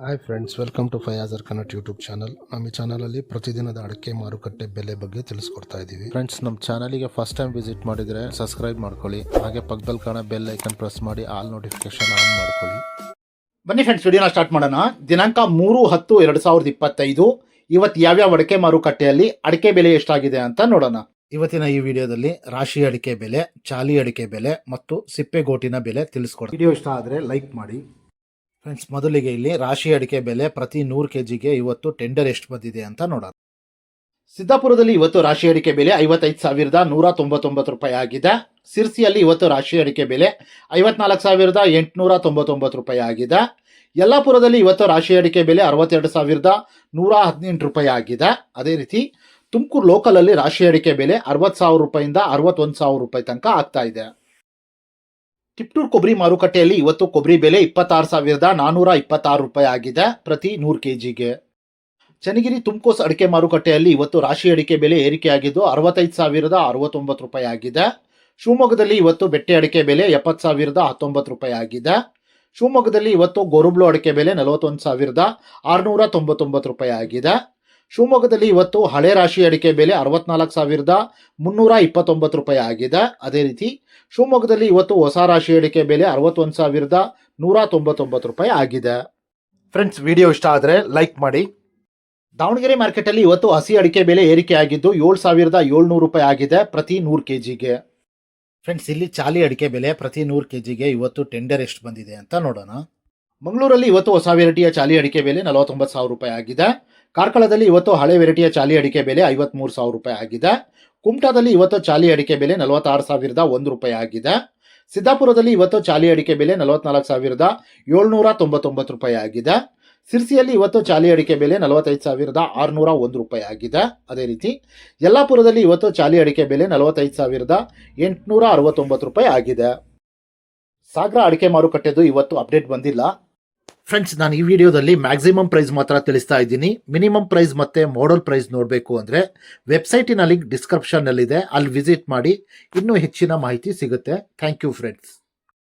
Hi friends, welcome to Fayazar Kannada YouTube channel. ನಮ್ಮ ಈ ಚಾನಲಲ್ಲಿ ಪ್ರತಿದಿನದ ಅಡಿಕೆ ಮಾರುಕಟ್ಟೆ ಬೆಲೆ ಬಗ್ಗೆ ತಿಳಿಸ್ಕೊಡ್ತಾ ಇದ್ದೀವಿ. ಫ್ರೆಂಡ್ಸ್, ನಮ್ಮ ಚಾನಲಿಗೆ ಫಸ್ಟ್ ಟೈಮ್ ವಿಸಿಟ್ ಮಾಡಿದರೆ ಸಬ್ಸ್ಕ್ರೈಬ್ ಮಾಡ್ಕೊಳ್ಳಿ. ಹಾಗೆ ಪಕ್ಕದಲ್ಲಿ ಕಾಣೋ ಬೆಲ್ ಐಕನ್ ಪ್ರೆಸ್ ಮಾಡಿ ಆಲ್ ನೋಟಿಫಿಕೇಶನ್ ಆನ್ ಮಾಡ್ಕೊಳ್ಳಿ. ಬನ್ನಿ ಫ್ರೆಂಡ್ಸ್, ವಿಡಿಯೋನ ಸ್ಟಾರ್ಟ್ ಮಾಡೋಣ. ದಿನಾಂಕ 3/10/2025 ಇವತ್ತು ಯಾವ್ಯಾವ ಅಡಿಕೆ ಮಾರುಕಟ್ಟೆಯಲ್ಲಿ ಅಡಿಕೆ ಬೆಲೆ ಎಷ್ಟಾಗಿದೆ ಅಂತ ನೋಡೋಣ. ಇವತ್ತಿನ ಈ ವಿಡಿಯೋದಲ್ಲಿ ರಾಶಿ ಅಡಿಕೆ ಬೆಲೆ, ಚಾಲಿ ಅಡಿಕೆ ಬೆಲೆ ಮತ್ತು ಸಿಪ್ಪೆಗೋಟಿನ ಬೆಲೆ ತಿಳಿಸ್ಕೊಡ್ತೀನಿ. ವಿಡಿಯೋ ಇಷ್ಟ ಆದರೆ ಲೈಕ್ ಮಾಡಿ. ಫ್ರೆಂಡ್ಸ್, ಮೊದಲಿಗೆ ಇಲ್ಲಿ ರಾಶಿ ಅಡಿಕೆ ಬೆಲೆ ಪ್ರತಿ 100 kgಗೆ ಇವತ್ತು ಟೆಂಡರ್ ಎಷ್ಟು ಬಂದಿದೆ ಅಂತ ನೋಡೋಣ. ಸಿದ್ದಾಪುರದಲ್ಲಿ ಇವತ್ತು ರಾಶಿ ಅಡಿಕೆ ಬೆಲೆ 55,199 ರೂಪಾಯಿ ಆಗಿದೆ. ಸಿರ್ಸಿಯಲ್ಲಿ ಇವತ್ತು ರಾಶಿ ಅಡಿಕೆ ಬೆಲೆ 54,899 ರೂಪಾಯಿ ಆಗಿದೆ. ಯಲ್ಲಾಪುರದಲ್ಲಿ ಇವತ್ತು ರಾಶಿ ಅಡಿಕೆ ಬೆಲೆ 62,118 ರೂಪಾಯಿ ಆಗಿದೆ. ಅದೇ ರೀತಿ ತುಮಕೂರು ಲೋಕಲಲ್ಲಿ ರಾಶಿ ಅಡಿಕೆ ಬೆಲೆ 60,000 ರೂಪಾಯಿಂದ 61,000 ರೂಪಾಯಿ ತನಕ ಆಗ್ತಾ ಇದೆ. ಟಿಪ್ಟೂರು ಕೊಬ್ಬರಿ ಮಾರುಕಟ್ಟೆಯಲ್ಲಿ ಇವತ್ತು ಕೊಬ್ಬರಿ ಬೆಲೆ 26,426 ರೂಪಾಯಿ ಆಗಿದೆ ಪ್ರತಿ 100 kgಗೆ. ಚನ್ನಗಿರಿ ತುಮಕೋಸ್ ಅಡಿಕೆ ಮಾರುಕಟ್ಟೆಯಲ್ಲಿ ಇವತ್ತು ರಾಶಿ ಅಡಿಕೆ ಬೆಲೆ ಏರಿಕೆಯಾಗಿದ್ದು 65,069 ರೂಪಾಯಿ ಆಗಿದೆ. ಶಿವಮೊಗ್ಗದಲ್ಲಿ ಇವತ್ತು ಬೆಟ್ಟೆ ಅಡಿಕೆ ಬೆಲೆ 70,019 ರೂಪಾಯಿ ಆಗಿದೆ. ಶಿವಮೊಗ್ಗದಲ್ಲಿ ಇವತ್ತು ಗೋರುಬ್ಳು ಅಡಿಕೆ ಬೆಲೆ 41,699 ರೂಪಾಯಿ ಆಗಿದೆ. ಶಿವಮೊಗ್ಗದಲ್ಲಿ ಇವತ್ತು ಹಳೆ ರಾಶಿ ಅಡಿಕೆ ಬೆಲೆ 64,329 ರೂಪಾಯಿ ಆಗಿದೆ. ಅದೇ ರೀತಿ ಶಿವಮೊಗ್ಗದಲ್ಲಿ ಇವತ್ತು ಹೊಸ ರಾಶಿ ಅಡಿಕೆ ಬೆಲೆ 61,199 ರೂಪಾಯಿ ಆಗಿದೆ. ಫ್ರೆಂಡ್ಸ್, ವಿಡಿಯೋ ಇಷ್ಟ ಆದರೆ ಲೈಕ್ ಮಾಡಿ. ದಾವಣಗೆರೆ ಮಾರ್ಕೆಟಲ್ಲಿ ಇವತ್ತು ಹಸಿ ಅಡಿಕೆ ಬೆಲೆ ಏರಿಕೆಯಾಗಿದ್ದು 7,700 ರೂಪಾಯಿ ಆಗಿದೆ ಪ್ರತಿ 100 kgಗೆ. ಫ್ರೆಂಡ್ಸ್, ಇಲ್ಲಿ ಚಾಲಿ ಅಡಿಕೆ ಬೆಲೆ ಪ್ರತಿ 100 kgಗೆ ಇವತ್ತು ಟೆಂಡರ್ ಎಷ್ಟು ಬಂದಿದೆ ಅಂತ ನೋಡೋಣ. ಮಂಗಳೂರಲ್ಲಿ ಇವತ್ತು ಹೊಸ ವೆರೈಟಿಯ ಚಾಲಿ ಅಡಿಕೆ ಬೆಲೆ 49,000 ರೂಪಾಯಿ ಆಗಿದೆ. ಕಾರ್ಕಳದಲ್ಲಿ ಇವತ್ತು ಹಳೆ ವೆರೈಟಿಯ ಚಾಲಿ ಅಡಿಕೆ ಬೆಲೆ 53,000 ರೂಪಾಯಿ ಆಗಿದೆ. ಕುಮಟಾದಲ್ಲಿ ಇವತ್ತು ಚಾಲಿ ಅಡಿಕೆ ಬೆಲೆ 46,001 ರೂಪಾಯಿ ಆಗಿದೆ. ಸಿದ್ದಾಪುರದಲ್ಲಿ ಇವತ್ತು ಚಾಲಿ ಅಡಿಕೆ ಬೆಲೆ 44,799 ರೂಪಾಯಿ ಆಗಿದೆ. ಸಿರ್ಸಿಯಲ್ಲಿ ಇವತ್ತು ಚಾಲಿ ಅಡಿಕೆ ಬೆಲೆ 45,601 ರೂಪಾಯಿ ಆಗಿದೆ. ಅದೇ ರೀತಿ ಯಲ್ಲಾಪುರದಲ್ಲಿ ಇವತ್ತು ಚಾಲಿ ಅಡಿಕೆ ಬೆಲೆ 45,869 ರೂಪಾಯಿ ಆಗಿದೆ. ಸಾಗರ ಅಡಿಕೆ ಮಾರುಕಟ್ಟೆದು ಇವತ್ತು ಅಪ್ಡೇಟ್ ಬಂದಿಲ್ಲ. ಫ್ರೆಂಡ್ಸ್, ನಾನು ಈ ವಿಡಿಯೋದಲ್ಲಿ ಮ್ಯಾಕ್ಸಿಮಮ್ ಪ್ರೈಸ್ ಮಾತ್ರ ತಿಳಿಸ್ತಾ ಇದ್ದೀನಿ. ಮಿನಿಮಮ್ ಪ್ರೈಸ್ ಮತ್ತು ಮಾಡಲ್ ಪ್ರೈಸ್ ನೋಡಬೇಕು ಅಂದರೆ ವೆಬ್ಸೈಟಿನ ಲಿಂಕ್ ಡಿಸ್ಕ್ರಿಪ್ಷನ್ನಲ್ಲಿದೆ, ಅಲ್ಲಿ ವಿಸಿಟ್ ಮಾಡಿ ಇನ್ನೂ ಹೆಚ್ಚಿನ ಮಾಹಿತಿ ಸಿಗುತ್ತೆ. Thank you friends.